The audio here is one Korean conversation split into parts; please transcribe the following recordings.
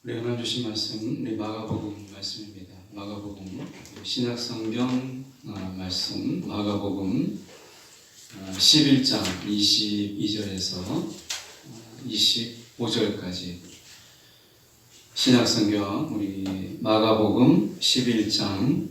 우리 오늘 주신 말씀은 우리 마가복음 말씀입니다. 마가복음 신약성경 말씀 마가복음 11장 22절에서 25절까지 신약성경 우리 마가복음 11장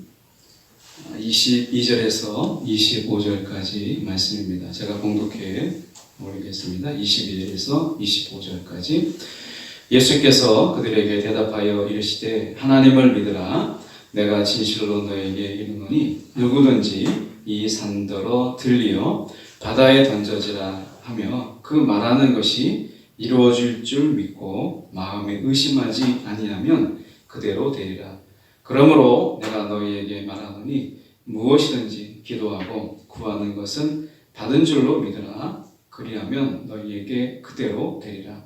22절에서 25절까지 말씀입니다. 제가 봉독해 올리겠습니다. 22절에서 25절까지. 예수께서 그들에게 대답하여 이르시되 하나님을 믿으라. 내가 진실로 너에게 이르노니 누구든지 이 산더러 들리어 바다에 던져지라 하며 그 말하는 것이 이루어질 줄 믿고 마음에 의심하지 아니하면 그대로 되리라. 그러므로 내가 너희에게 말하노니 무엇이든지 기도하고 구하는 것은 받은 줄로 믿으라. 그리하면 너희에게 그대로 되리라.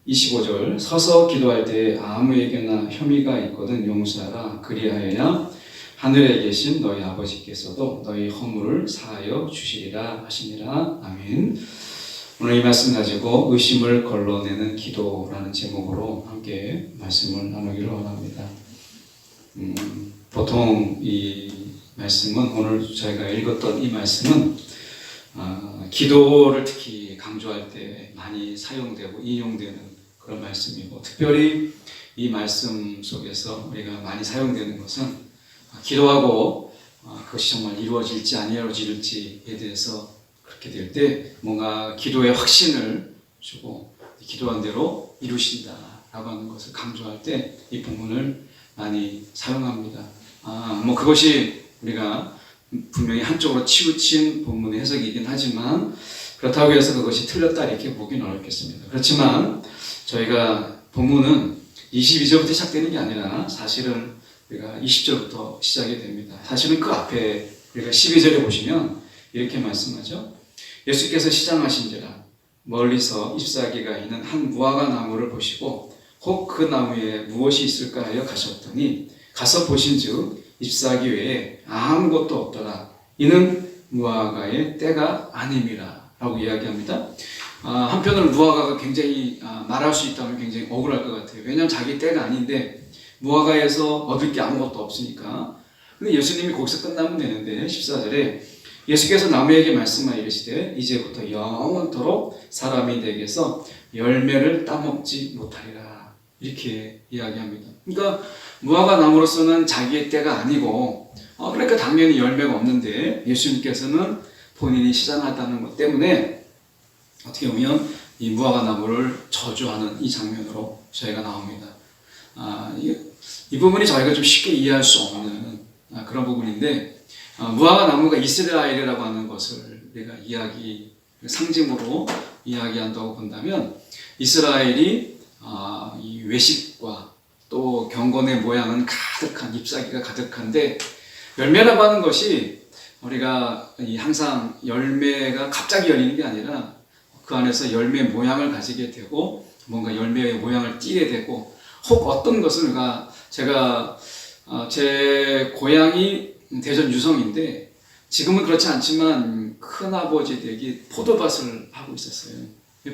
25절 서서 기도할 때 아무에게나 혐의가 있거든 용서하라. 그리하여야 하늘에 계신 너희 아버지께서도 너희 허물을 사하여 주시리라 하시니라. 아멘. 오늘 이 말씀 가지고 의심을 걸러내는 기도라는 제목으로 함께 말씀을 나누기를 원합니다. 보통 이 말씀은 오늘 저희가 읽었던 이 말씀은 기도를 특히 강조할 때 많이 사용되고 인용되는 그런 말씀이고, 특별히 이 말씀 속에서 우리가 많이 사용되는 것은 기도하고 그것이 정말 이루어질지 안 이루어질지에 대해서 그렇게 될 때 뭔가 기도의 확신을 주고 기도한 대로 이루신다라고 하는 것을 강조할 때 이 본문을 많이 사용합니다. 그것이 우리가 분명히 한쪽으로 치우친 본문의 해석이긴 하지만 그렇다고 해서 그것이 틀렸다 이렇게 보기는 어렵겠습니다. 그렇지만 저희가 본문은 22절부터 시작되는 게 아니라 사실은 우리가 20절부터 시작이 됩니다. 사실은 그 앞에 우리가 12절에 보시면 이렇게 말씀하죠. 예수께서 시장하신지라 멀리서 잎사귀가 있는 한 무화과 나무를 보시고 혹 그 나무에 무엇이 있을까 하여 가셨더니 가서 보신즉 잎사귀 외에 아무것도 없더라. 이는 무화과의 때가 아님이라 라고 이야기합니다. 한편으로는 무화과가 굉장히 말할 수 있다면 굉장히 억울할 것 같아요. 왜냐하면 자기 때가 아닌데 무화과에서 얻을 게 아무것도 없으니까. 근데 예수님이 거기서 끝나면 되는데 14절에 예수께서 나무에게 말씀하여 이르시되 이제부터 영원토록 사람이 내게서 열매를 따먹지 못하리라 이렇게 이야기합니다. 그러니까 무화과 나무로서는 자기의 때가 아니고 그러니까 당연히 열매가 없는데 예수님께서는 본인이 시장하다는 것 때문에 어떻게 보면 이 무화과 나무를 저주하는 이 장면으로 저희가 나옵니다. 이 부분이 저희가 좀 쉽게 이해할 수 없는 그런 부분인데 무화과 나무가 이스라엘이라고 하는 것을 우리가 상징으로 이야기한다고 본다면 이스라엘이 이 외식과 또 경건의 모양은 가득한 잎사귀가 가득한데 열매라고 하는 것이 우리가 항상 열매가 갑자기 열리는 게 아니라 그 안에서 열매 모양을 가지게 되고 뭔가 열매의 모양을 띠게 되고 혹 어떤 것은 제가 제 고향이 대전 유성인데 지금은 그렇지 않지만 큰아버지 댁이 포도밭을 하고 있었어요.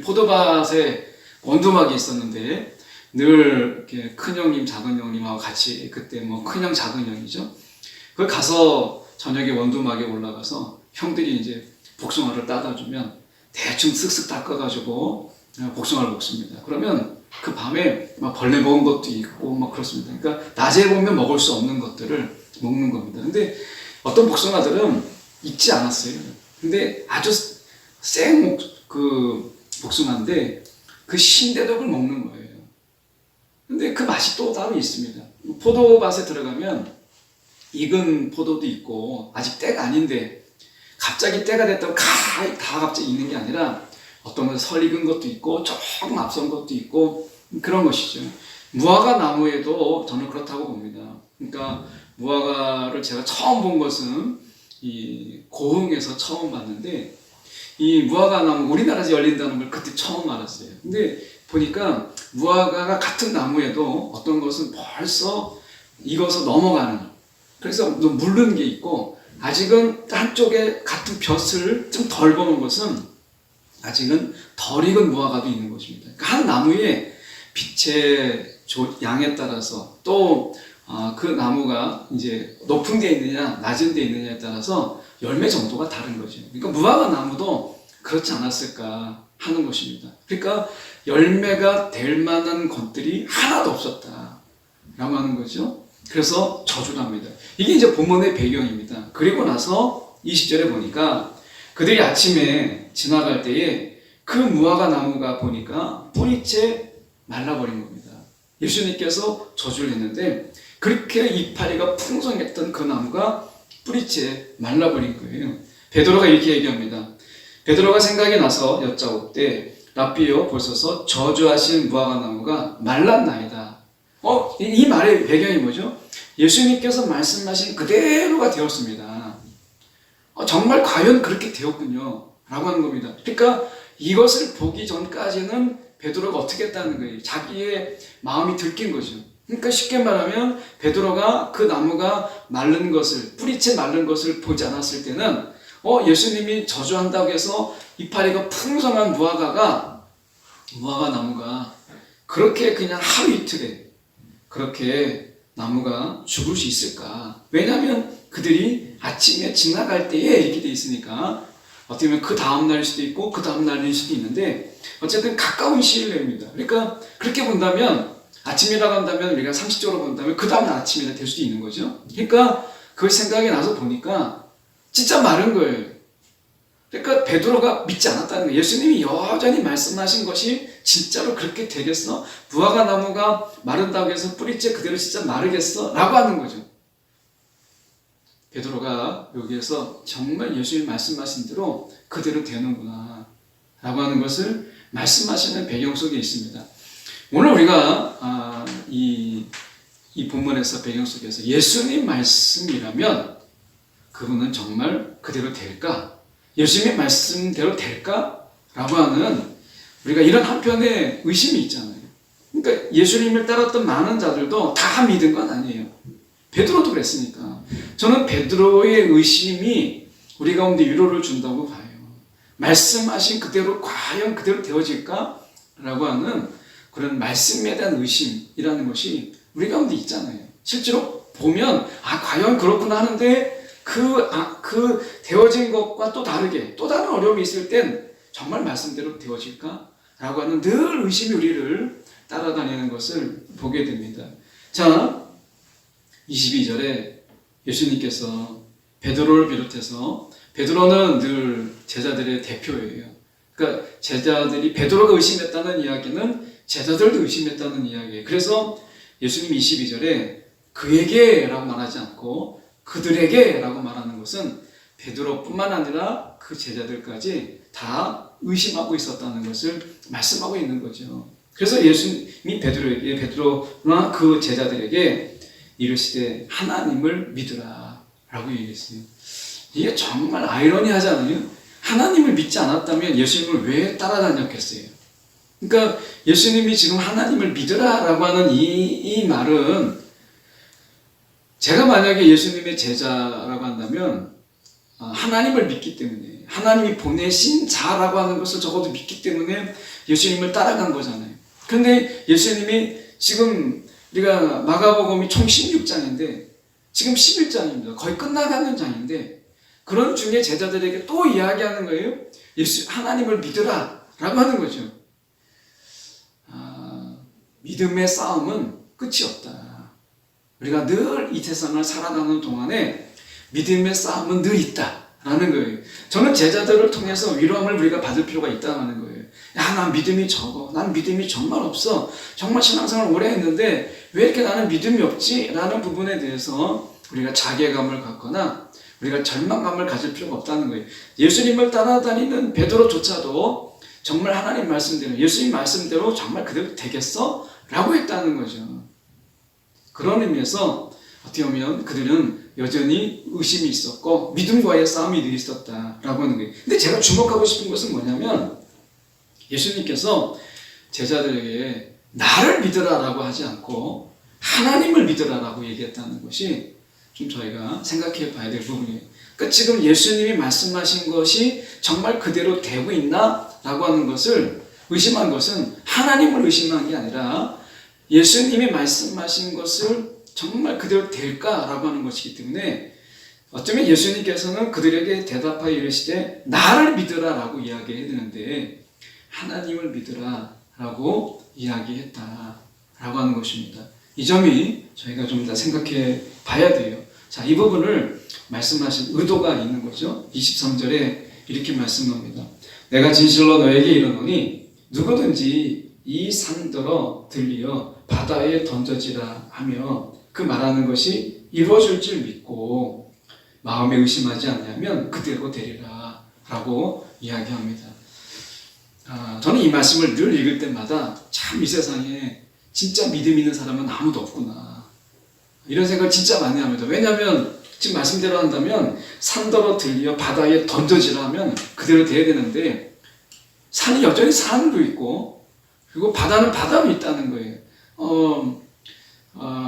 포도밭에 원두막이 있었는데 늘 이렇게 큰형님 작은형님하고 같이 그때 큰형 작은형이죠. 그걸 가서 저녁에 원두막에 올라가서 형들이 이제 복숭아를 따다 주면 대충 쓱쓱 닦아가지고 복숭아를 먹습니다. 그러면 그 밤에 막 벌레 먹은 것도 있고 막 그렇습니다. 그러니까 낮에 보면 먹을 수 없는 것들을 먹는 겁니다. 근데 어떤 복숭아들은 익지 않았어요. 근데 아주 생 복숭아인데 그 신데도 그걸 먹는 거예요. 근데 그 맛이 또 따로 있습니다. 포도밭에 들어가면 익은 포도도 있고 아직 때가 아닌데 갑자기 때가 됐다고 다 갑자기 익는 게 아니라 어떤 것은 설 익은 것도 있고 조금 앞선 것도 있고 그런 것이죠. 무화과 나무에도 저는 그렇다고 봅니다. 그러니까 무화과를 제가 처음 본 것은 이 고흥에서 처음 봤는데 이 무화과 나무 우리나라에서 열린다는 걸 그때 처음 알았어요. 근데 보니까 무화과가 같은 나무에도 어떤 것은 벌써 익어서 넘어가는, 그래서 물른 게 있고 아직은 한쪽에 같은 벼슬을 좀 덜 보는 것은 아직은 덜 익은 무화과도 있는 것입니다. 그러니까 한 나무에 빛의 양에 따라서 또 그 나무가 이제 높은 데 있느냐 낮은 데 있느냐에 따라서 열매 정도가 다른 거죠. 그러니까 무화과 나무도 그렇지 않았을까 하는 것입니다. 그러니까 열매가 될 만한 것들이 하나도 없었다 라고 하는 거죠. 그래서 저주를 합니다. 이게 이제 본문의 배경입니다. 그리고 나서 20절에 보니까 그들이 아침에 지나갈 때에 그 무화과 나무가 보니까 뿌리채 말라버린 겁니다. 예수님께서 저주를 했는데 그렇게 이파리가 풍성했던 그 나무가 뿌리채 말라버린 거예요. 베드로가 이렇게 얘기합니다. 베드로가 생각이 나서 여짜옵되 랍비여 보소서 저주하신 무화과 나무가 말랐나이다. 이 말의 배경이 뭐죠? 예수님께서 말씀하신 그대로가 되었습니다. 정말 과연 그렇게 되었군요 라고 하는 겁니다. 그러니까 이것을 보기 전까지는 베드로가 어떻게 했다는 거예요? 자기의 마음이 들킨 거죠. 그러니까 쉽게 말하면 베드로가 그 나무가 마른 것을, 뿌리채 마른 것을 보지 않았을 때는 예수님이 저주한다고 해서 이파리가 풍성한 무화과 나무가 그렇게 그냥 하루 이틀에 그렇게 나무가 죽을 수 있을까? 왜냐하면 그들이 아침에 지나갈 때에 이렇게 돼 있으니까 어떻게 보면 그 다음날일 수도 있고 그 다음날일 수도 있는데 어쨌든 가까운 시일 내입니다. 그러니까 그렇게 본다면 아침이라고 한다면 우리가 상식적으로 본다면 그 다음날 아침이라 될 수도 있는 거죠. 그러니까 그 생각이 나서 보니까 진짜 마른 거예요. 그러니까 베드로가 믿지 않았다는 거예요. 예수님이 여전히 말씀하신 것이 진짜로 그렇게 되겠어? 무화과 나무가 마른다고 해서 뿌리째 그대로 진짜 마르겠어? 라고 하는 거죠. 베드로가 여기에서 정말 예수님이 말씀하신 대로 그대로 되는구나 라고 하는 것을 말씀하시는 배경 속에 있습니다. 오늘 우리가 이 본문에서 배경 속에서 예수님 말씀이라면 그분은 정말 그대로 될까? 예수님의 말씀대로 될까? 라고 하는 우리가 이런 한편의 의심이 있잖아요. 그러니까 예수님을 따랐던 많은 자들도 다 믿은 건 아니에요. 베드로도 그랬으니까. 저는 베드로의 의심이 우리 가운데 위로를 준다고 봐요. 말씀하신 그대로 과연 그대로 되어질까? 라고 하는 그런 말씀에 대한 의심이라는 것이 우리 가운데 있잖아요. 실제로 보면 과연 그렇구나 하는데 그 되어진 것과 또 다르게 또 다른 어려움이 있을 땐 정말 말씀대로 되어질까? 라고 하는 늘 의심이 우리를 따라다니는 것을 보게 됩니다. 자, 22절에 예수님께서 베드로를 비롯해서 베드로는 늘 제자들의 대표예요. 그러니까 제자들이 베드로가 의심했다는 이야기는 제자들도 의심했다는 이야기예요. 그래서 예수님 22절에 그에게 라고 말하지 않고 그들에게 라고 말하는 것은 베드로뿐만 아니라 그 제자들까지 다 의심하고 있었다는 것을 말씀하고 있는 거죠. 그래서 예수님이 베드로나 그 제자들에게 이르시되 하나님을 믿으라 라고 얘기했어요. 이게 정말 아이러니하잖아요. 하나님을 믿지 않았다면 예수님을 왜 따라다녔겠어요? 그러니까 예수님이 지금 하나님을 믿으라 라고 하는 이 말은 제가 만약에 예수님의 제자라고 한다면 하나님을 믿기 때문에 하나님이 보내신 자라고 하는 것을 적어도 믿기 때문에 예수님을 따라간 거잖아요. 그런데 예수님이 지금 우리가 마가복음이 총 16장인데 지금 11장입니다. 거의 끝나가는 장인데 그런 중에 제자들에게 또 이야기하는 거예요. 하나님을 믿으라 라고 하는 거죠. 믿음의 싸움은 끝이 없다. 우리가 늘 이 세상을 살아가는 동안에 믿음의 싸움은 늘 있다라는 거예요. 저는 제자들을 통해서 위로함을 우리가 받을 필요가 있다는 거예요. 난 믿음이 적어. 난 믿음이 정말 없어. 정말 신앙생활을 오래 했는데 왜 이렇게 나는 믿음이 없지? 라는 부분에 대해서 우리가 자괴감을 갖거나 우리가 절망감을 가질 필요가 없다는 거예요. 예수님을 따라다니는 베드로조차도 정말 하나님 말씀대로 예수님 말씀대로 정말 그대로 되겠어? 라고 했다는 거죠. 그런 의미에서 어떻게 보면 그들은 여전히 의심이 있었고 믿음과의 싸움이 늘 있었다라고 하는 거예요. 근데 제가 주목하고 싶은 것은 뭐냐면 예수님께서 제자들에게 나를 믿으라라고 하지 않고 하나님을 믿으라라고 얘기했다는 것이 좀 저희가 생각해 봐야 될 부분이에요. 그러니까 지금 예수님이 말씀하신 것이 정말 그대로 되고 있나? 라고 하는 것을 의심한 것은 하나님을 의심한 게 아니라 예수님이 말씀하신 것을 정말 그대로 될까라고 하는 것이기 때문에 어쩌면 예수님께서는 그들에게 대답하여 이르시되 나를 믿으라라고 이야기해야 되는데 하나님을 믿으라라고 이야기했다라고 하는 것입니다. 이 점이 저희가 좀 더 생각해 봐야 돼요. 자, 이 부분을 말씀하신 의도가 있는 거죠. 23절에 이렇게 말씀합니다. 내가 진실로 너에게 이르노니 누구든지 이 산더러 들리어 바다에 던져지라 하며 그 말하는 것이 이루어질 줄 믿고 마음에 의심하지 않냐면 그대로 되리라 라고 이야기합니다. 저는 이 말씀을 늘 읽을 때마다 참 이 세상에 진짜 믿음 있는 사람은 아무도 없구나 이런 생각을 진짜 많이 합니다. 왜냐하면 지금 말씀대로 한다면 산더러 들리어 바다에 던져지라 하면 그대로 돼야 되는데 산이 여전히 산도 있고 그리고 바다는 바다로 있다는 거예요.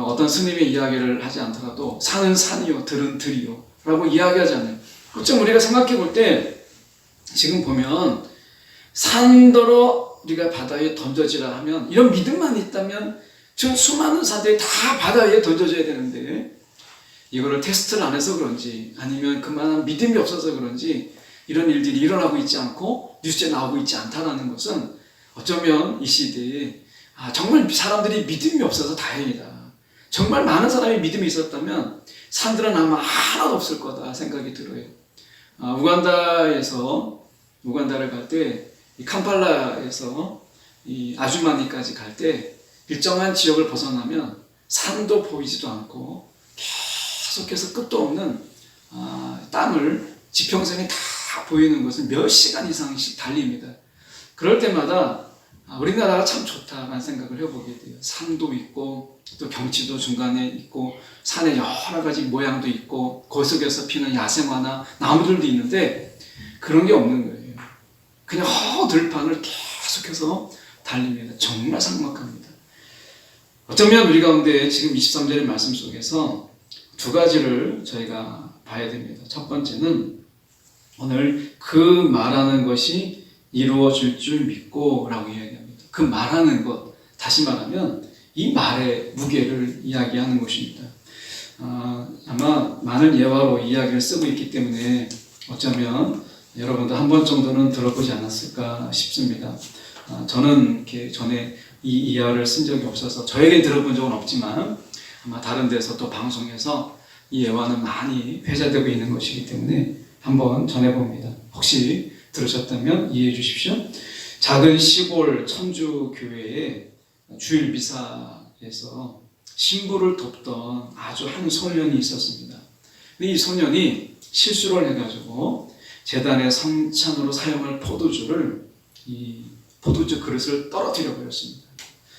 어떤 스님의 이야기를 하지 않더라도 산은 산이요 들은 들이요 라고 이야기하잖아요. 어쩜 우리가 생각해 볼 때 지금 보면 산더러 우리가 바다에 던져지라 하면 이런 믿음만 있다면 지금 수많은 산들이 다 바다에 던져져야 되는데 이거를 테스트를 안 해서 그런지 아니면 그만한 믿음이 없어서 그런지 이런 일들이 일어나고 있지 않고 뉴스에 나오고 있지 않다는 것은 어쩌면 이 시대에 정말 사람들이 믿음이 없어서 다행이다. 정말 많은 사람이 믿음이 있었다면 산들은 아마 하나도 없을 거다 생각이 들어요. 우간다를 갈 때 이 캄팔라에서 이 아주마니까지 갈 때 일정한 지역을 벗어나면 산도 보이지도 않고 계속해서 끝도 없는 땅을 지평선이 다 보이는 것은 몇 시간 이상씩 달립니다. 그럴 때마다 우리나라가 참 좋다라는 생각을 해보게 돼요. 산도 있고 또 경치도 중간에 있고 산에 여러 가지 모양도 있고 그 속에서 피는 야생화나 나무들도 있는데 그런 게 없는 거예요. 그냥 들판을 계속해서 달립니다. 정말 삭막합니다. 어쩌면 우리 가운데 지금 23절의 말씀 속에서 두 가지를 저희가 봐야 됩니다. 첫 번째는 오늘 그 말하는 것이 이루어질 줄 믿고 라고 이야기합니다. 그 말하는 것, 다시 말하면 이 말의 무게를 이야기하는 것입니다. 아마 많은 예화로 이야기를 쓰고 있기 때문에 어쩌면 여러분도 한 번 정도는 들어보지 않았을까 싶습니다. 저는 이렇게 전에 이 이야기를 쓴 적이 없어서 저에게 들어본 적은 없지만 아마 다른 데서 또 방송에서 이 예화는 많이 회자되고 있는 것이기 때문에 한번 전해봅니다. 혹시 들으셨다면 이해해 주십시오. 작은 시골 천주교회의 주일 미사에서 신부를 돕던 아주 한 소년이 있었습니다. 근데 이 소년이 실수를 해가지고 제단의 성찬으로 사용할 포도주를 이 포도주 그릇을 떨어뜨려 버렸습니다.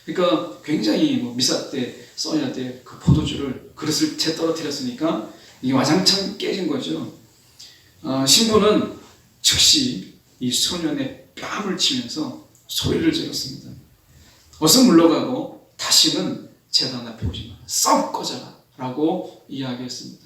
그러니까 굉장히 미사 때 써야 될 그 포도주를 그릇을 채 떨어뜨렸으니까 이게 와장창 깨진 거죠. 신부는 즉시 이 소년의 뺨을 치면서 소리를 질렀습니다. 어서 물러가고 다시는 제단 앞에 오지 마라. 썩 꺼져라 라고 이야기했습니다.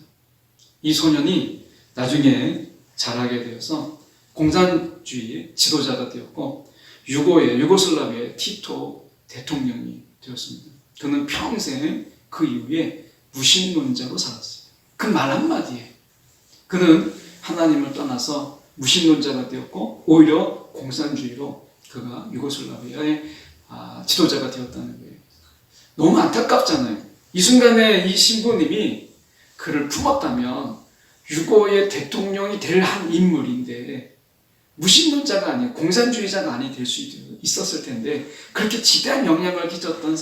이 소년이 나중에 자라게 되어서 공산주의의 지도자가 되었고 유고슬라비아의 티토 대통령이 되었습니다. 그는 평생 그 이후에 무신론자로 살았어요. 그 말 한마디에 그는 하나님을 떠나서 무신론자가 되었고 오히려 공산주의로 그가 유고슬라비아의 지도자가 되었다는 거예요. 너무 안타깝잖아요. 이 순간에 이 신부님이 그를 품었다면 유고의 대통령이 될 한 인물인데 무신론자가 아니고 공산주의자가 아니 될 수 있었을 텐데 그렇게 지대한 영향을 끼쳤던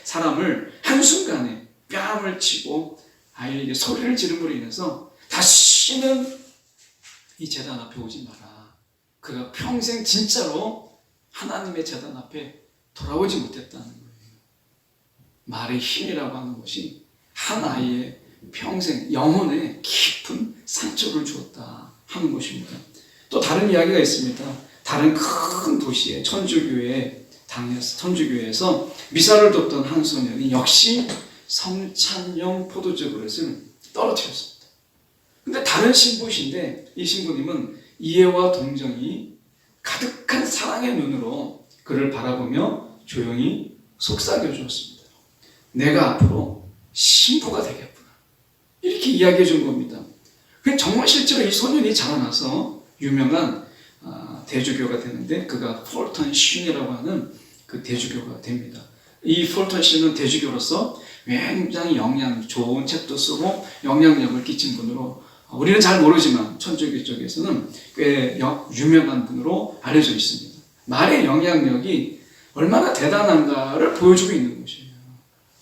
사람을 한순간에 뺨을 치고 아이에게 소리를 지름으로 인해서 다시는 이 제단 앞에 오지 마라. 그가 평생 진짜로 하나님의 제단 앞에 돌아오지 못했다는 거예요. 말의 힘이라고 하는 것이 한 아이의 평생 영혼에 깊은 상처를 주었다 하는 것입니다. 또 다른 이야기가 있습니다. 다른 큰 도시의 천주교회에서 미사를 돕던 한 소년이 역시 성찬용 포도주 그릇을 떨어뜨렸습니다. 근데 다른 신부신데 이 신부님은 이해와 동정이 가득한 사랑의 눈으로 그를 바라보며 조용히 속삭여 주었습니다. 내가 앞으로 신부가 되겠구나. 이렇게 이야기해 준 겁니다. 정말 실제로 이 소년이 자라나서 유명한 대주교가 되는데 그가 폴턴 쉰이라고 하는 그 대주교가 됩니다. 이 폴턴 쉰은 대주교로서 굉장히 영향 좋은 책도 쓰고 영향력을 끼친 분으로 우리는 잘 모르지만 천주교 쪽에서는 꽤 유명한 분으로 알려져 있습니다. 말의 영향력이 얼마나 대단한가를 보여주고 있는 것이에요.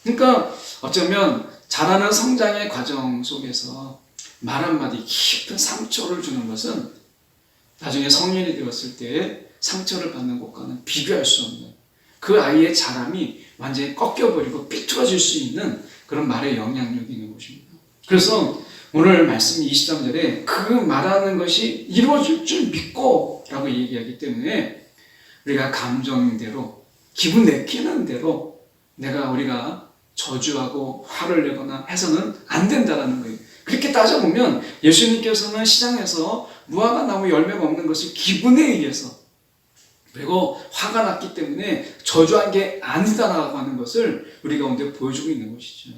그러니까 어쩌면 자라는 성장의 과정 속에서 말 한마디 깊은 상처를 주는 것은 나중에 성인이 되었을 때 상처를 받는 것과는 비교할 수 없는 그 아이의 자람이 완전히 꺾여버리고 삐뚤어질 수 있는 그런 말의 영향력이 있는 것입니다. 그래서 오늘 말씀 23절에 그 말하는 것이 이루어질 줄 믿고 라고 얘기하기 때문에 우리가 감정대로 기분 내키는 대로 우리가 저주하고 화를 내거나 해서는 안 된다는 거예요. 그렇게 따져보면 예수님께서는 시장에서 무화과 나무 열매가 없는 것을 기분에 의해서 그리고 화가 났기 때문에 저주한 게 아니다라고 하는 것을 우리 가운데 보여주고 있는 것이죠.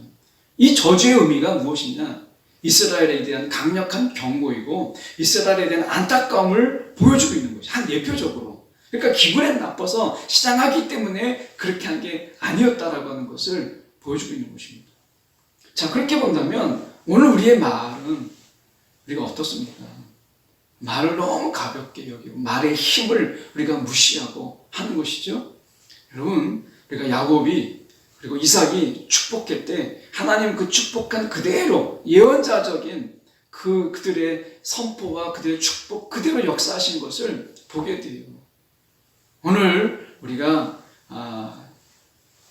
이 저주의 의미가 무엇이냐? 이스라엘에 대한 강력한 경고이고 이스라엘에 대한 안타까움을 보여주고 있는 것이 한 예표적으로. 그러니까 기분에 나빠서 시장하기 때문에 그렇게 한 게 아니었다라고 하는 것을 보여주고 있는 것입니다. 자, 그렇게 본다면 오늘 우리의 말은 우리가 어떻습니까? 말을 너무 가볍게 여기고 말의 힘을 우리가 무시하고 하는 것이죠. 여러분, 우리가 야곱이 그리고 이삭이 축복할 때 하나님 그 축복한 그대로 예언자적인 그들의 선포와 그들의 축복 그대로 역사하신 것을 보게 돼요. 오늘 우리가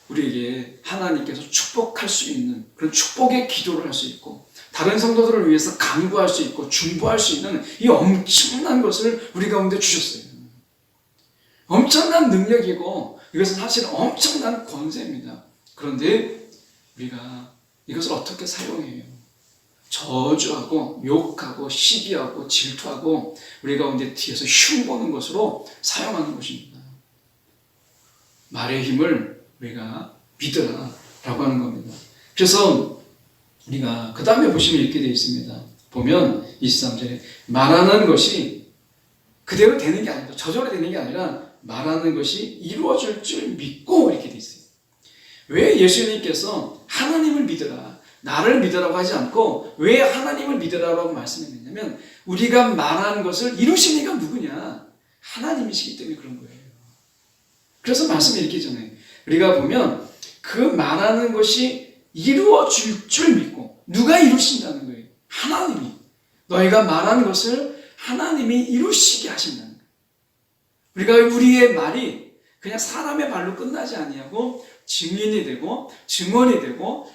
우리에게 하나님께서 축복할 수 있는 그런 축복의 기도를 할 수 있고 다른 성도들을 위해서 간구할 수 있고 중보할 수 있는 이 엄청난 것을 우리 가운데 주셨어요. 엄청난 능력이고 이것은 사실 엄청난 권세입니다. 그런데 우리가 이것을 어떻게 사용해요? 저주하고 욕하고 시기하고 질투하고 우리 가운데 뒤에서 흉보는 것으로 사용하는 것입니다. 말의 힘을 우리가 믿으라 라고 하는 겁니다. 그래서 우리가 그 다음에 보시면 이렇게 되어 있습니다. 보면 23절에 말하는 것이 그대로 되는 게 아니라 저절로 되는 게 아니라 말하는 것이 이루어질 줄 믿고 이렇게 되어 있어요. 왜 예수님께서 하나님을 믿으라 나를 믿으라고 하지 않고 왜 하나님을 믿으라고 말씀했냐면 우리가 말하는 것을 이루신 이가 누구냐? 하나님이시기 때문에 그런 거예요. 그래서 말씀을 이렇게 전해요. 우리가 보면 그 말하는 것이 이루어질 줄 믿고 누가 이루신다는 거예요? 하나님이. 너희가 말하는 것을 하나님이 이루시게 하신다는 거예요. 우리가 우리의 말이 그냥 사람의 말로 끝나지 아니하고 증인이 되고 증언이 되고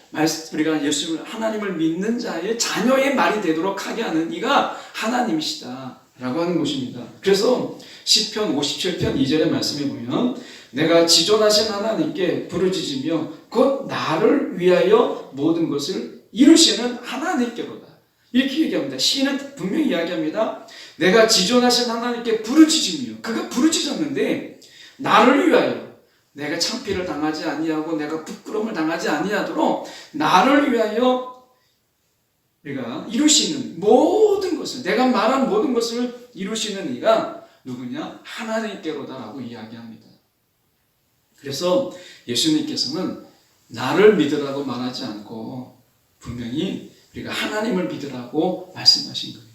우리가 예수님을 하나님을 믿는 자의 자녀의 말이 되도록 하게 하는 이가 하나님이시다 라고 하는 것입니다. 그래서 시편 57편 2절의 말씀에 보면 내가 지존하신 하나님께 부르짖으며 곧 나를 위하여 모든 것을 이루시는 하나님께로다. 이렇게 얘기합니다. 시인은 분명히 이야기합니다. 내가 지존하신 하나님께 부르짖으며 그가 부르짖었는데 나를 위하여 내가 창피를 당하지 아니하고 내가 부끄러움을 당하지 아니하도록 나를 위하여 우리가 이루시는 모든 것을 내가 말한 모든 것을 이루시는 이가 누구냐? 하나님께로다라고 이야기합니다. 그래서 예수님께서는 나를 믿으라고 말하지 않고 분명히 우리가 하나님을 믿으라고 말씀하신 거예요.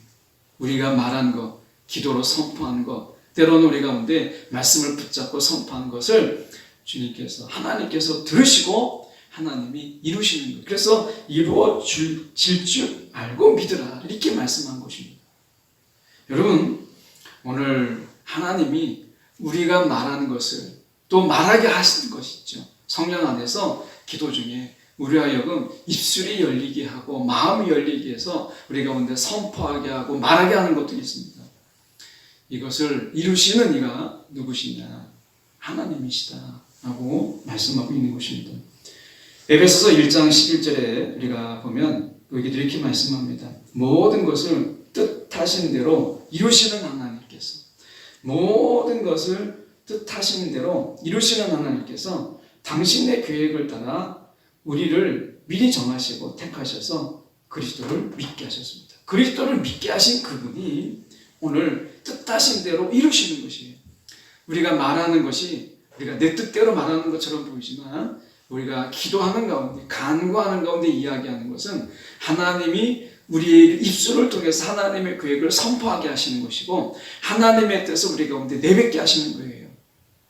우리가 말한 것, 기도로 선포한 것, 때로는 우리 가운데 말씀을 붙잡고 선포한 것을 주님께서 하나님께서 들으시고 하나님이 이루시는 거예요. 그래서 이루어질 줄 알고 믿으라 이렇게 말씀한 것입니다. 여러분 오늘 하나님이 우리가 말하는 것을 또 말하게 하시는 것이 있죠. 성령 안에서 기도 중에 우리 하여금 입술이 열리게 하고 마음이 열리게 해서 우리 가운데 선포하게 하고 말하게 하는 것도 있습니다. 이것을 이루시는 이가 누구시냐? 하나님이시다 라고 말씀하고 있는 것입니다. 에베소서 1장 11절에 우리가 보면 여기도 이렇게 말씀합니다. 모든 것을 뜻하신 대로 이루시는 하나님께서 모든 것을 뜻하시는 대로 이루시는 하나님께서 당신의 계획을 따라 우리를 미리 정하시고 택하셔서 그리스도를 믿게 하셨습니다. 그리스도를 믿게 하신 그분이 오늘 뜻하신 대로 이루시는 것이에요. 우리가 말하는 것이 우리가 내 뜻대로 말하는 것처럼 보이지만 우리가 기도하는 가운데, 간구하는 가운데 이야기하는 것은 하나님이 우리의 입술을 통해서 하나님의 계획을 선포하게 하시는 것이고 하나님의 뜻을 우리 가운데 내뱉게 하시는 거예요.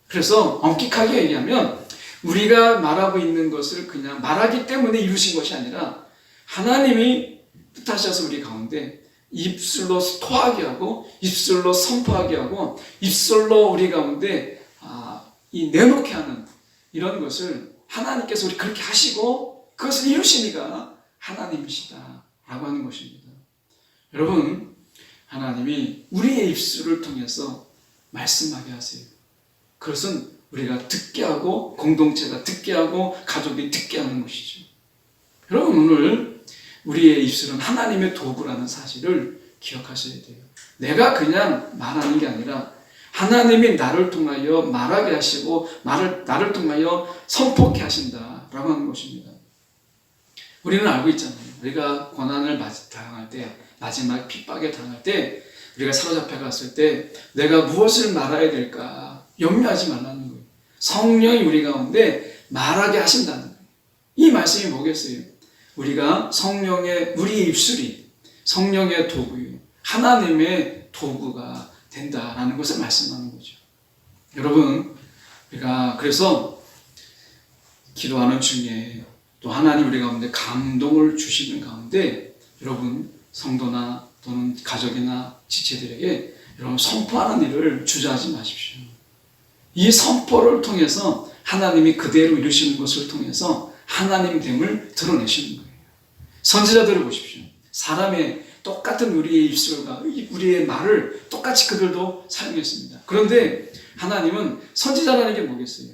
그래서 엄격하게 얘기하면 우리가 말하고 있는 것을 그냥 말하기 때문에 이루신 것이 아니라 하나님이 뜻하셔서 우리 가운데 입술로 토하게 하고 입술로 선포하게 하고 입술로 우리 가운데 이 내놓게 하는 이런 것을 하나님께서 우리 그렇게 하시고 그것을 이루신 이가 하나님이시다 라고 하는 것입니다. 여러분, 하나님이 우리의 입술을 통해서 말씀하게 하세요. 그것은 우리가 듣게 하고 공동체가 듣게 하고 가족이 듣게 하는 것이죠. 여러분, 오늘 우리의 입술은 하나님의 도구라는 사실을 기억하셔야 돼요. 내가 그냥 말하는 게 아니라 하나님이 나를 통하여 말하게 하시고 나를 통하여 선포케 하신다라고 하는 것입니다. 우리는 알고 있잖아요. 우리가 고난을 당할 때, 마지막 핍박에 당할 때, 우리가 사로잡혀 갔을 때 내가 무엇을 말해야 될까 염려하지 말라는 거예요. 성령이 우리 가운데 말하게 하신다는 거예요. 이 말씀이 뭐겠어요? 우리가 우리의 입술이 성령의 도구요, 하나님의 도구가 된다라는 것을 말씀하는 거죠. 여러분, 우리가 그래서 기도하는 중에 또 하나님 우리 가운데 감동을 주시는 가운데 여러분 성도나 또는 가족이나 지체들에게 여러분 선포하는 일을 주저하지 마십시오. 이 선포를 통해서 하나님이 그대로 이루시는 것을 통해서 하나님됨을 드러내시는 거예요. 선지자들을 보십시오. 사람의 똑같은 우리의 입술과 우리의 말을 똑같이 그들도 사용했습니다. 그런데 하나님은 선지자라는 게 뭐겠어요?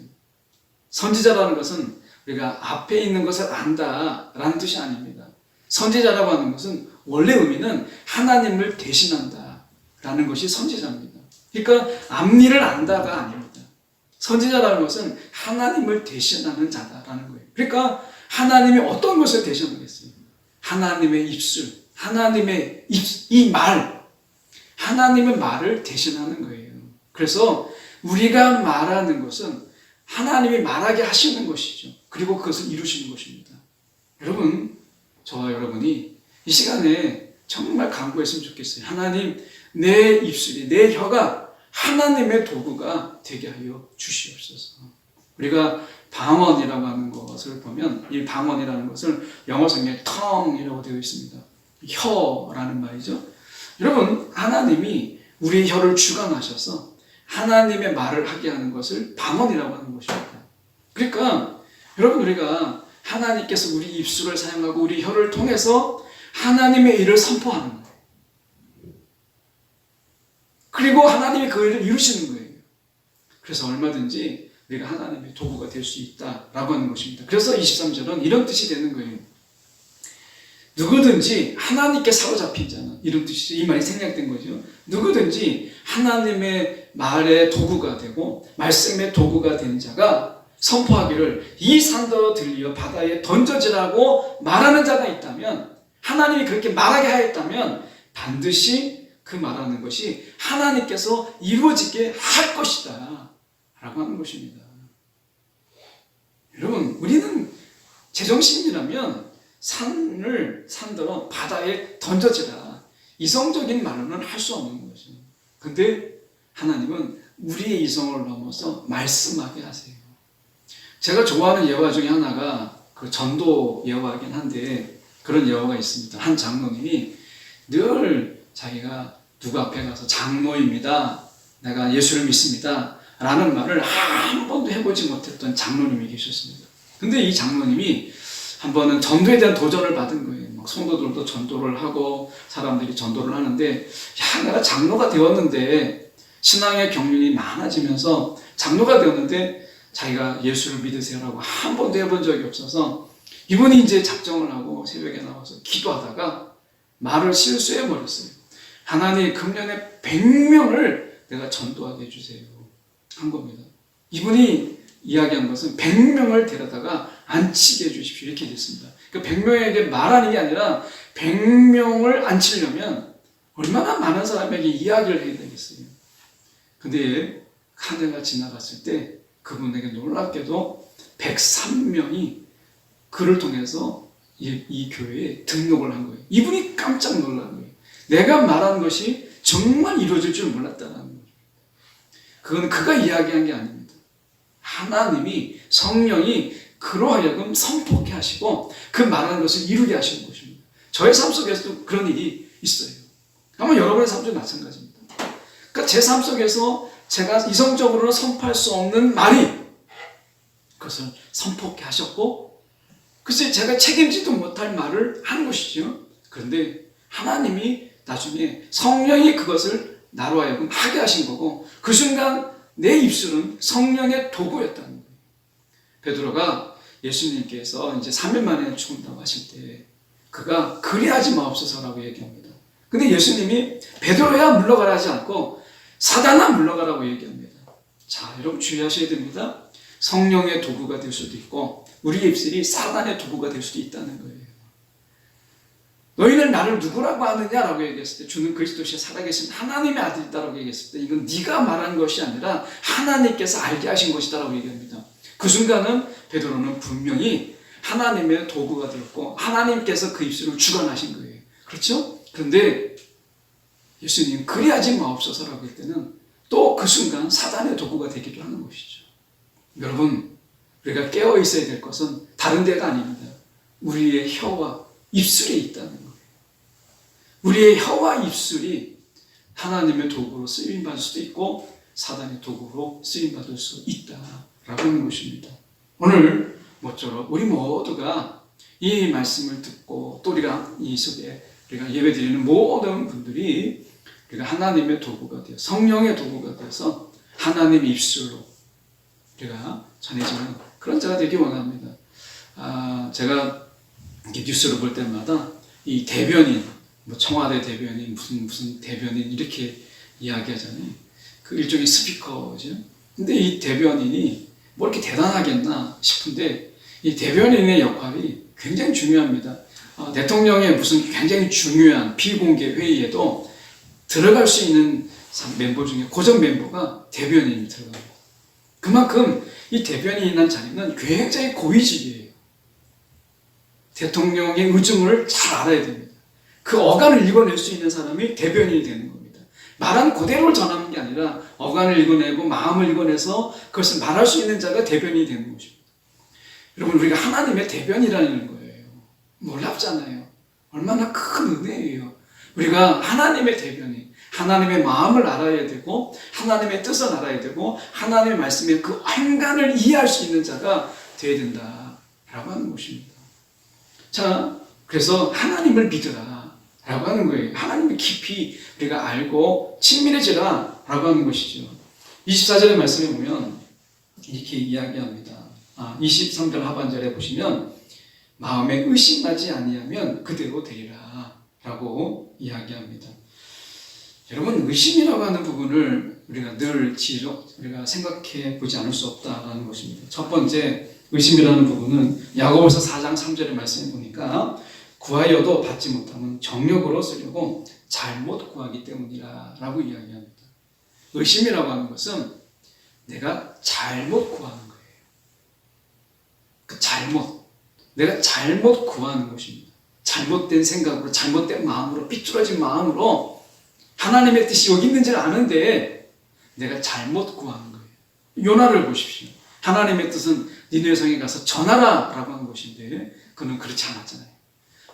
선지자라는 것은 우리가 앞에 있는 것을 안다라는 뜻이 아닙니다. 선지자라고 하는 것은 원래 의미는 하나님을 대신한다라는 것이 선지자입니다. 그러니까 앞일을 안다가 아닙니다. 선지자라는 것은 하나님을 대신하는 자다라는 거예요. 그러니까 하나님이 어떤 것을 대신하겠어요? 하나님의 입술, 하나님의 이 말, 하나님의 말을 대신하는 거예요. 그래서 우리가 말하는 것은 하나님이 말하게 하시는 것이죠. 그리고 그것을 이루시는 것입니다. 여러분, 저와 여러분이 이 시간에 정말 간구했으면 좋겠어요. 하나님, 내 입술이, 내 혀가 하나님의 도구가 되게 하여 주시옵소서. 우리가 방언이라고 하는 것을 보면 이 방언이라는 것을 영어 성경에 tongue이라고 되어 있습니다. 혀라는 말이죠. 여러분, 하나님이 우리의 혀를 주관하셔서 하나님의 말을 하게 하는 것을 방언이라고 하는 것입니다. 그러니까 여러분, 우리가 하나님께서 우리 입술을 사용하고 우리 혀를 통해서 하나님의 일을 선포하는 거예요. 그리고 하나님이 그 일을 이루시는 거예요. 그래서 얼마든지 우리가 하나님의 도구가 될 수 있다라고 하는 것입니다. 그래서 23절은 이런 뜻이 되는 거예요. 누구든지 하나님께 사로잡힌 자는, 이런 뜻이, 이 말이 생략된 거죠. 누구든지 하나님의 말의 도구가 되고 말씀의 도구가 된 자가 선포하기를 이 산더러 들려 바다에 던져지라고 말하는 자가 있다면, 하나님이 그렇게 말하게 하였다면 반드시 그 말하는 것이 하나님께서 이루어지게 할 것이다 라고 하는 것입니다. 여러분, 우리는 제정신이라면 산더러 바다에 던져지라, 이성적인 말로는 할 수 없는 거죠. 근데 하나님은 우리의 이성을 넘어서 말씀하게 하세요. 제가 좋아하는 예화 중에 하나가 그 전도 예화이긴 한데, 그런 예화가 있습니다. 한 장로님이 늘 자기가 누구 앞에 가서 장로입니다, 내가 예수를 믿습니다 라는 말을 한 번도 해보지 못했던 장로님이 계셨습니다. 근데 이 장로님이 한 번은 전도에 대한 도전을 받은 거예요. 막 성도들도 전도를 하고 사람들이 전도를 하는데, 야, 내가 장로가 되었는데, 신앙의 경륜이 많아지면서 장로가 되었는데 자기가 예수를 믿으세요라고 한 번도 해본 적이 없어서 이분이 이제 작정을 하고 새벽에 나와서 기도하다가 말을 실수해버렸어요. 하나님, 금년에 100명을 내가 전도하게 해주세요. 한 겁니다. 이분이 이야기한 것은 100명을 데려다가 앉히게 해주십시오. 이렇게 됐습니다. 그러니까 100명에게 말하는 게 아니라 100명을 앉히려면 얼마나 많은 사람에게 이야기를 해야 되겠어요. 근데 한 해가 지나갔을 때 그분에게 놀랍게도 103명이 그를 통해서 이 교회에 등록을 한 거예요. 이분이 깜짝 놀란 거예요. 내가 말한 것이 정말 이루어질 줄 몰랐다는 거예요. 그건 그가 이야기한 게 아닙니다. 하나님이, 성령이 그로 하여금 선포케 하시고 그 말하는 것을 이루게 하시는 것입니다. 저의 삶 속에서도 그런 일이 있어요. 아마 여러분의 삶도 마찬가지입니다. 그러니까 제 삶 속에서 제가 이성적으로는 선포할 수 없는 말이 그것을 선포케 하셨고, 글쎄 제가 책임지도 못할 말을 하는 것이죠. 그런데 하나님이 나중에 성령이 그것을 나로 하여금 하게 하신 거고, 그 순간 내 입술은 성령의 도구였다는 거예요. 베드로가 예수님께서 이제 3일 만에 죽는다고 하실 때 그가 그리하지 마옵소서라고 얘기합니다. 근데 예수님이 베드로야 물러가라 하지 않고 사단아 물러가라고 얘기합니다. 자, 여러분 주의하셔야 됩니다. 성령의 도구가 될 수도 있고 우리의 입술이 사단의 도구가 될 수도 있다는 거예요. 너희는 나를 누구라고 하느냐라고 얘기했을 때, 주는 그리스도시에 살아계신 하나님의 아들이다라고 얘기했을 때, 이건 네가 말한 것이 아니라 하나님께서 알게 하신 것이다라고 얘기합니다. 그 순간은 베드로는 분명히 하나님의 도구가 되었고 하나님께서 그 입술을 주관하신 거예요. 그렇죠? 그런데 예수님 그리하지 마옵소서라고 할 때는 또 그 순간 사단의 도구가 되기도 하는 것이죠. 여러분, 우리가 깨어 있어야 될 것은 다른 데가 아닙니다. 우리의 혀와 입술에 있다는 거예요. 우리의 혀와 입술이 하나님의 도구로 쓰임받을 수도 있고 사단의 도구로 쓰임받을 수 있다라고 하는 것입니다. 오늘 모쪼록 우리 모두가 이 말씀을 듣고 또 우리가 이 속에 우리가 예배드리는 모든 분들이 우리가 하나님의 도구가 되어 성령의 도구가 되어서 하나님의 입술로 우리가 전해지는 그런 자가 되기 원합니다. 제가 뉴스를 볼 때마다 이 대변인, 뭐 청와대 대변인, 무슨 대변인 이렇게 이야기하잖아요. 그 일종의 스피커죠. 근데 이 대변인이 뭐 이렇게 대단하겠나 싶은데 이 대변인의 역할이 굉장히 중요합니다. 대통령의 무슨 굉장히 중요한 비공개 회의에도 들어갈 수 있는 멤버 중에 고정 멤버가 대변인이 들어갑니다. 그만큼 이 대변인이라는 자리는 굉장히 고위직이에요. 대통령의 의중을 잘 알아야 됩니다. 그 어간을 읽어낼 수 있는 사람이 대변인이 되는 겁니다. 말한 그대로를 전하는 게 아니라 어간을 읽어내고 마음을 읽어내서 그것을 말할 수 있는 자가 대변인이 되는 것입니다. 여러분, 우리가 하나님의 대변이라는 거예요. 놀랍잖아요. 얼마나 큰 은혜예요. 우리가 하나님의 대변인, 하나님의 마음을 알아야 되고 하나님의 뜻을 알아야 되고 하나님의 말씀의 그 한간을 이해할 수 있는 자가 되어야 된다라고 하는 것입니다. 자, 그래서 하나님을 믿으라 라고 하는 거예요. 하나님을 깊이 우리가 알고 친밀해지라 라고 하는 것이죠. 24절의 말씀에 보면 이렇게 이야기합니다. 23절 하반절에 보시면 마음에 의심하지 아니하면 그대로 되리라 라고 이야기합니다. 여러분, 의심이라고 하는 부분을 우리가 늘 우리가 생각해 보지 않을 수 없다라는 것입니다. 첫 번째, 의심이라는 부분은 야고보서 4장 3절의 말씀에 보니까 구하여도 받지 못하면 정욕으로 쓰려고 잘못 구하기 때문이라 라고 이야기합니다. 의심이라고 하는 것은 내가 잘못 구하는 거예요. 그 내가 잘못 구하는 것입니다. 잘못된 생각으로, 잘못된 마음으로, 삐뚤어진 마음으로 하나님의 뜻이 여기 있는지를 아는데 내가 잘못 구하는 거예요. 요나를 보십시오. 하나님의 뜻은 니느웨 성에 가서 전하라 라고 하는 것인데 그는 그렇지 않았잖아요.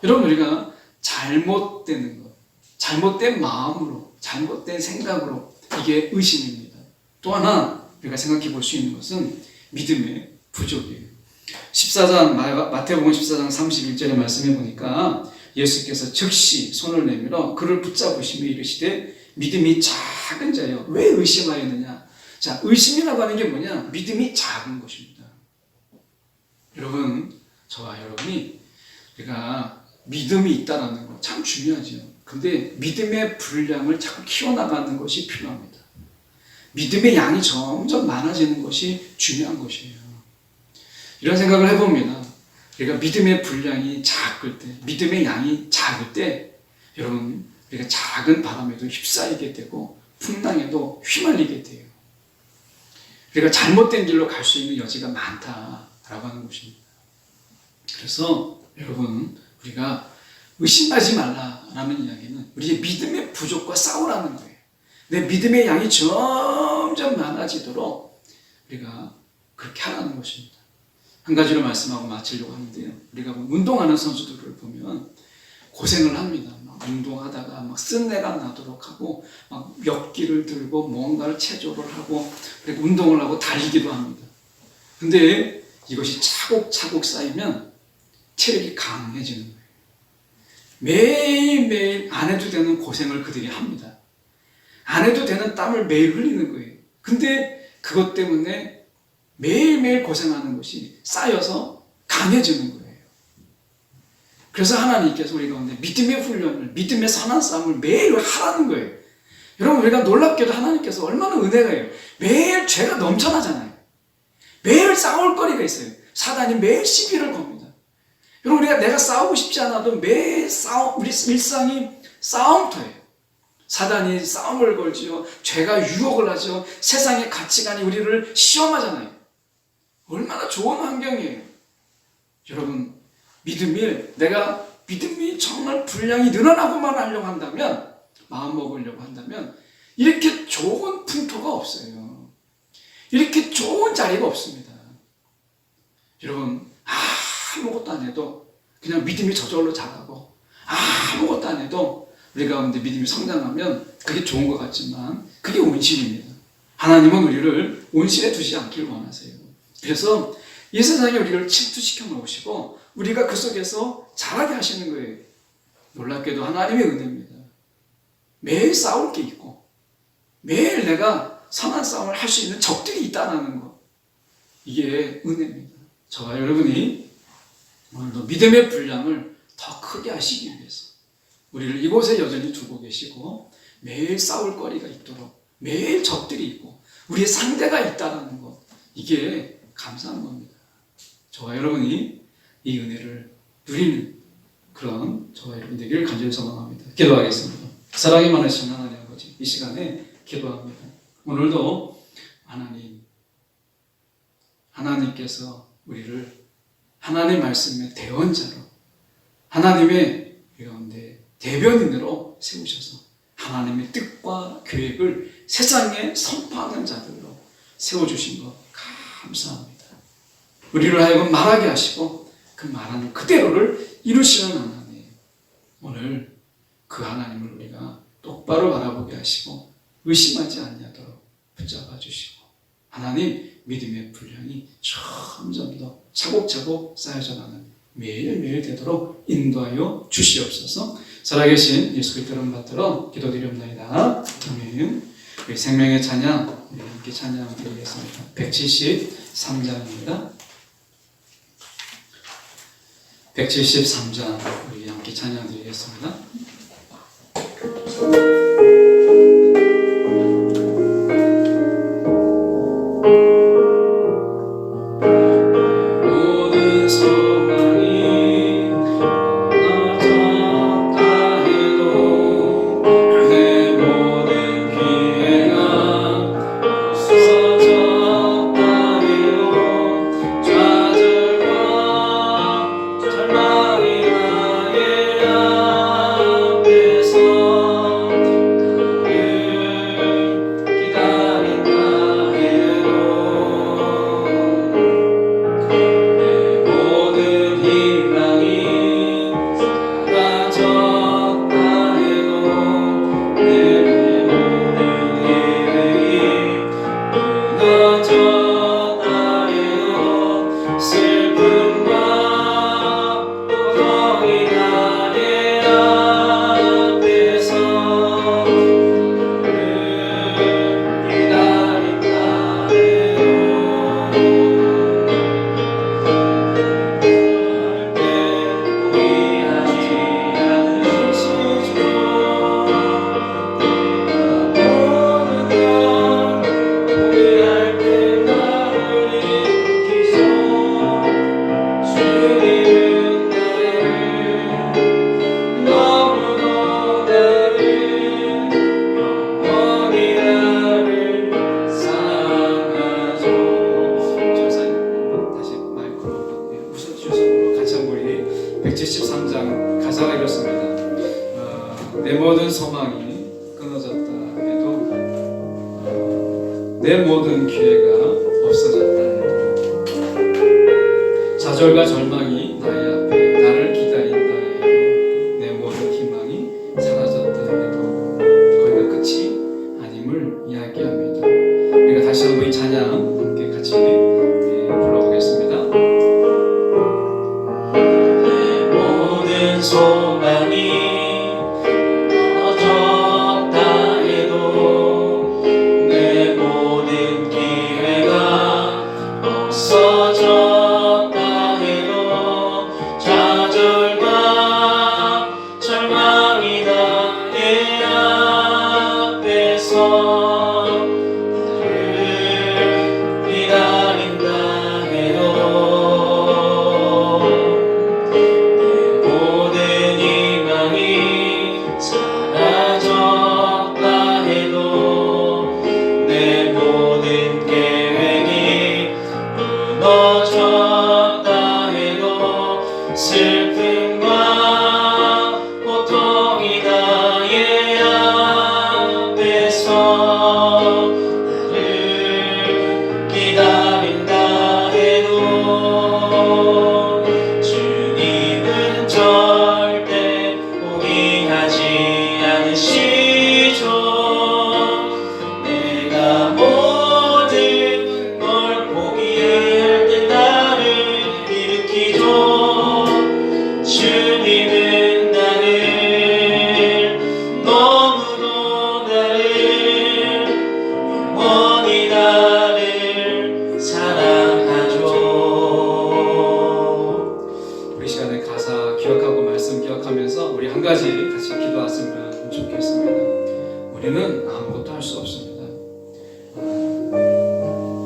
여러분, 우리가 잘못되는 것, 잘못된 마음으로, 잘못된 생각으로, 이게 의심입니다. 또 하나 우리가 생각해 볼 수 있는 것은 믿음의 부족이에요. 14장 마태복음 14장 31절의 말씀에 보니까 예수께서 즉시 손을 내밀어 그를 붙잡으시며 이르시되 믿음이 작은 자여 왜 의심하였느냐. 자, 의심이라고 하는 게 뭐냐? 믿음이 작은 것입니다. 여러분, 저와 여러분이 우리가 믿음이 있다는 거 참 중요하죠. 근데 믿음의 분량을 자꾸 키워나가는 것이 필요합니다. 믿음의 양이 점점 많아지는 것이 중요한 것이에요. 이런 생각을 해봅니다. 우리가 믿음의 분량이 작을 때, 믿음의 양이 작을 때, 여러분, 우리가 작은 바람에도 휩싸이게 되고 풍랑에도 휘말리게 돼요. 우리가 잘못된 길로 갈 수 있는 여지가 많다라고 하는 것입니다. 그래서 여러분, 우리가 의심하지 말라라는 이야기는 우리의 믿음의 부족과 싸우라는 거예요. 내 믿음의 양이 점점 많아지도록 우리가 그렇게 하라는 것입니다. 한 가지로 말씀하고 마치려고 하는데요. 우리가 운동하는 선수들을 보면 고생을 합니다. 막 운동하다가 막 쓴내가 나도록 하고 막 역기를 들고 뭔가를 체조를 하고 그리고 운동을 하고 달리기도 합니다. 근데 이것이 차곡차곡 쌓이면 체력이 강해지는 거예요. 매일매일 안 해도 되는 고생을 그들이 합니다. 안 해도 되는 땀을 매일 흘리는 거예요. 근데 그것 때문에 매일매일 고생하는 것이 쌓여서 강해지는 거예요. 그래서 하나님께서 우리 가운데 믿음의 훈련을, 믿음의 선한 싸움을 매일 하라는 거예요. 여러분, 우리가 놀랍게도 하나님께서 얼마나 은혜가요. 매일 죄가 넘쳐나잖아요. 매일 싸울 거리가 있어요. 사단이 매일 시비를 겁니다. 여러분, 내가 싸우고 싶지 않아도 매일 우리 일상이 싸움터예요. 사단이 싸움을 걸지요. 죄가 유혹을 하죠. 세상의 가치관이 우리를 시험하잖아요. 얼마나 좋은 환경이에요. 여러분, 내가 믿음이 정말 분량이 늘어나고만 하려고 한다면, 마음 먹으려고 한다면 이렇게 좋은 풍토가 없어요. 이렇게 좋은 자리가 없습니다. 여러분, 아무것도 안 해도 그냥 믿음이 저절로 자라고 아무것도 안 해도 우리 가운데 믿음이 성장하면 그게 좋은 것 같지만 그게 온실입니다. 하나님은 우리를 온실에 두지 않길 원하세요. 그래서 이 세상에 우리를 침투시켜 놓으시고 우리가 그 속에서 자라게 하시는 거예요. 놀랍게도 하나님의 은혜입니다. 매일 싸울 게 있고 매일 내가 선한 싸움을 할 수 있는 적들이 있다는 것, 이게 은혜입니다. 저와 여러분이 오늘도 믿음의 분량을 더 크게 하시기 위해서 우리를 이곳에 여전히 두고 계시고 매일 싸울 거리가 있도록 매일 적들이 있고 우리의 상대가 있다는 것, 이게 감사한 겁니다. 저와 여러분이 이 은혜를 누리는 그런 저와 여러분 되기를 간절히 소망합니다. 기도하겠습니다. 사랑이 많으신 하나님 아버지, 이 시간에 기도합니다. 오늘도 하나님께서 우리를 하나님의 말씀의 대언자로, 하나님의 가운데 대변인으로 세우셔서 하나님의 뜻과 계획을 세상에 선포하는 자들로 세워주신 것 감사합니다. 우리를 하여금 말하게 하시고 그 말하는 그대로를 이루시는 하나님, 오늘 그 하나님을 우리가 똑바로 바라보게 하시고 의심하지 않도록 붙잡아 주시고 하나님 믿음의 분량이 점점 더 차곡차곡 쌓여져 가는 매일매일 되도록 인도하여 주시옵소서. 살아계신 예수 그리스도를 받들어 기도드리옵나이다. 아멘. 우리 생명의 찬양, 우리 함께 찬양 드리겠습니다. 173장입니다. 173장 우리 함께 찬양 드리겠습니다. 절망이 나의 173장 가사가 이렇습니다. 내 모든 소망이 끊어졌다 해도 내 모든 기회가 없어졌다 해도 좌절과 절망이 나의 앞에 나를 기다린다 해도 내 모든 희망이 사라졌다 해도 거기가 끝이 아님을 이야기합니다. 우리가 다시 한번 이 찬양 함께 같이 불러보겠습니다. 내 모든 소망이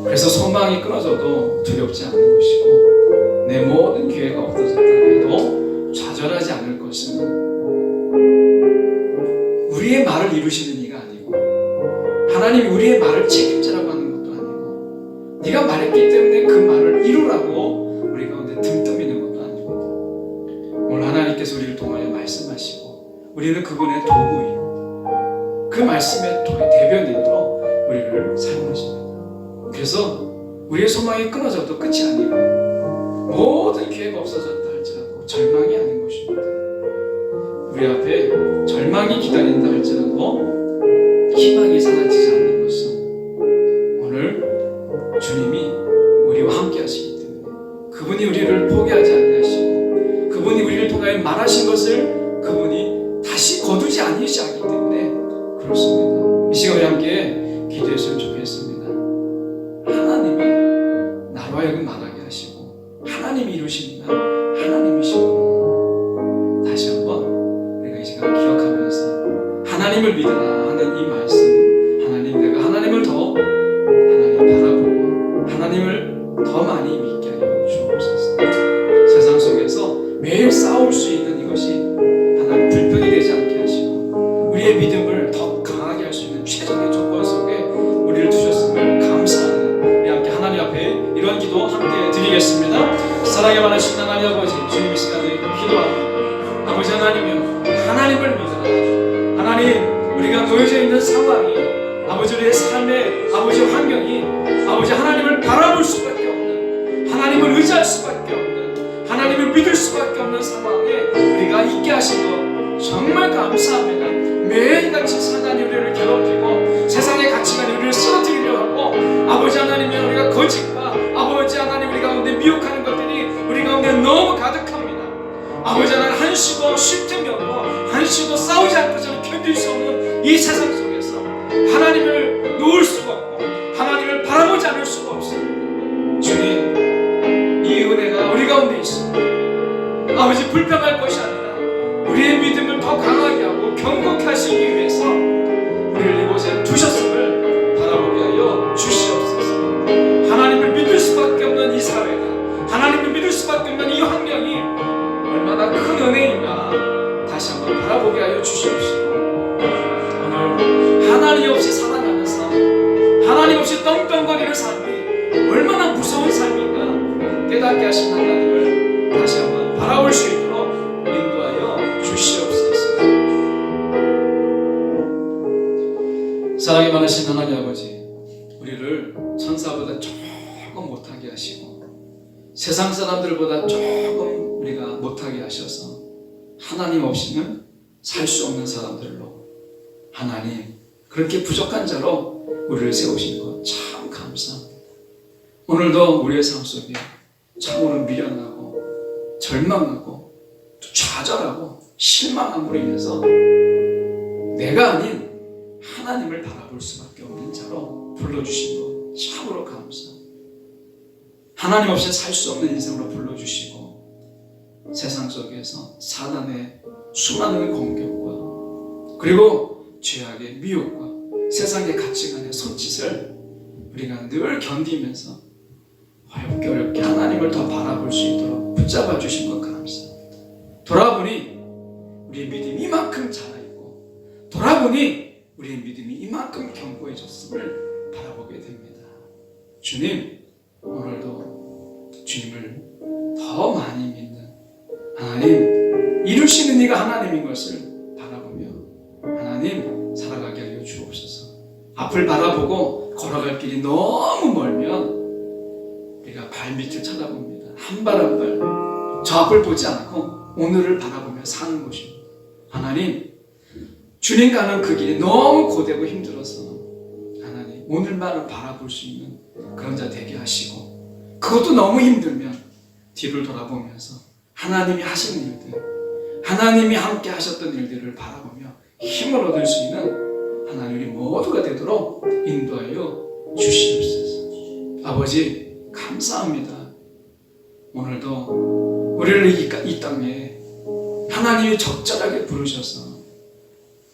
그래서 소망이 끊어져도 두렵지 않는 것이고 내 모든 기회가 없어졌다 해도 좌절하지 않을 것은 우리의 말을 이루시는 이가 아니고 하나님이 우리의 말을 책임지라고 하는 것도 아니고 네가 말했기 때문에 그 말을 이루라고 우리 가운데 등 떠미는 것도 아니고 오늘 하나님께서 우리를 통하여 말씀하시고 우리는 그분의 도구이고 그 말씀의 대변인으로 우리를 사용하십니다. 그래서 우리의 소망이 끊어져도 끝이 아니고 모든 기회가 없어졌다 할지라도 절망이 아닌 것입니다. 우리 앞에 절망이 기다린다 할지라도 희망이 사라지지 않는 것은 오늘 주님이 우리와 함께 하시기 때문에 그분이 우리를 포기하지 아니하시고 그분이 우리를 통하여 말하신 것을 그분이 다시 거두지 아니하시기 때문에 그렇습니다. 이 시간 우리 함께 기도했으면 좋겠습니다. 하나님이 나로 하여금 말하게 하시고 하나님이 이루십니다. 하나님이시고 다시 한번 우리가 이 시간 기억하면서 하나님을 믿으라 하는 이 말씀 하나님 내가 하나님을 더 바라보고 하나님을 더 많이 믿게 하여 주옵소서. 세상 속에서 매일 싸울 수 있는 이것이 하나님 불편이 되지 않게 하시고 우리의 믿음을 더 강하게 할 수 있는 최적의 조건 속에 우리를 두셨음을 감사하는 함께 하나님 앞에 이런 기도 함께 드리겠습니다. 사랑에 많으신 하나님 아버지 주님 이 시간에 기도합니다. 아버지 하나님이여 하나님을 믿으라. 하나님 우리가 놓여져 있는 상황이 아버지 우리의 삶의 아버지 환경이 아버지 하나님을 바라볼 수밖에 없는 하나님을 의지할 수밖에 없는 하나님을 믿을 수밖에 없는 상황에 우리가 있게 하신 것 정말 감사합니다. 매일같이 사단이 우리를 괴롭히고 세상의 가치관이 우리를 쓰러뜨리려 하고 아버지 하나님이 우리가 거짓과 아버지 하나님 우리 가운데 미혹하는 것들이 우리 가운데 너무 가득합니다. 아버지 하나님 한시도 쉴 틈이 없고 한시도 싸우지 않고서는 견딜 수 없는 이 세상 속에서 하나님을 놓을 수가 없고 하나님을 바라보지 않을 수가 없습니다. 주님 이 은혜가 우리 가운데 있습니다. 아버지 불평할 것이 아니라 우리의 믿음을 더 강하게 하고 견고케 하시기 위해서 우리를 이곳에 두셨음을 바라보게 하여 주시옵소서. 하나님을 믿을 수밖에 없는 이 사회가 하나님을 믿을 수밖에 없는 이 환경이 얼마나 큰 은혜인가 다시 한번 바라보게 하여 주시옵시고 오늘 하나님 없이 살아가는 삶 하나님 없이 떵떵거리는 삶이 얼마나 무서운 삶인가 깨닫게 하신 하나님을 다시 한번 바라볼 수 있도록 위대하신 하나님 아버지, 우리를 천사보다 조금 못하게 하시고 세상 사람들보다 조금 우리가 못하게 하셔서 하나님 없이는 살 수 없는 사람들로, 하나님 그렇게 부족한 자로 우리를 세우신 것 참 감사합니다. 오늘도 우리의 삶 속에 참으로 미련하고 절망하고 좌절하고 실망함으로 인해서 내가 아닌 하나님을 바라볼 수밖에 없는 자로 불러주신 것 참으로 감사합니다. 하나님 없이 살 수 없는 인생으로 불러주시고 세상 속에서 사단의 수많은 공격과 그리고 죄악의 미혹과 세상의 가치관의 손짓을 우리가 늘 견디면서 어렵게 하나님을 더 바라볼 수 있도록 붙잡아 주신 것 감사합니다. 돌아보니 우리의 믿음이 이만큼 자라있고 돌아보니 우리의 믿음이 이만큼 견고해졌음을 바라보게 됩니다. 주님, 오늘도 주님을 더 많이 믿는 하나님, 이루시는 이가 하나님인 것을 바라보며 하나님 살아가게 하여 주옵소서. 앞을 바라보고 걸어갈 길이 너무 멀면 우리가 발밑을 쳐다봅니다. 한 발 한 발 저 앞을 보지 않고 오늘을 바라보며 사는 것입니다. 하나님, 주님 가는 그 길이 너무 고되고 힘들어서 하나님 오늘만을 바라볼 수 있는 그런 자 되게 하시고, 그것도 너무 힘들면 뒤를 돌아보면서 하나님이 하신 일들, 하나님이 함께 하셨던 일들을 바라보며 힘을 얻을 수 있는 하나님 우리 모두가 되도록 인도하여 주시옵소서. 아버지 감사합니다. 오늘도 우리를 이 땅에 하나님이 적절하게 부르셔서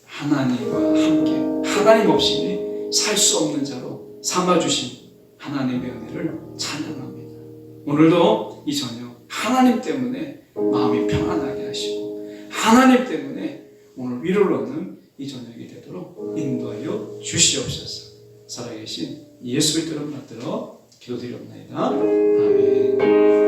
하나님과 함께 하나님 없이 살 수 없는 자로 삼아주신 하나님의 은혜를 찬양합니다. 오늘도 이 저녁 하나님 때문에 마음이 평안하게 하시고 하나님 때문에 오늘 위로를 얻는 이 저녁이 되도록 인도하여 주시옵소서. 살아계신 예수 그리스도를 받들어 기도드리옵나이다. 아멘.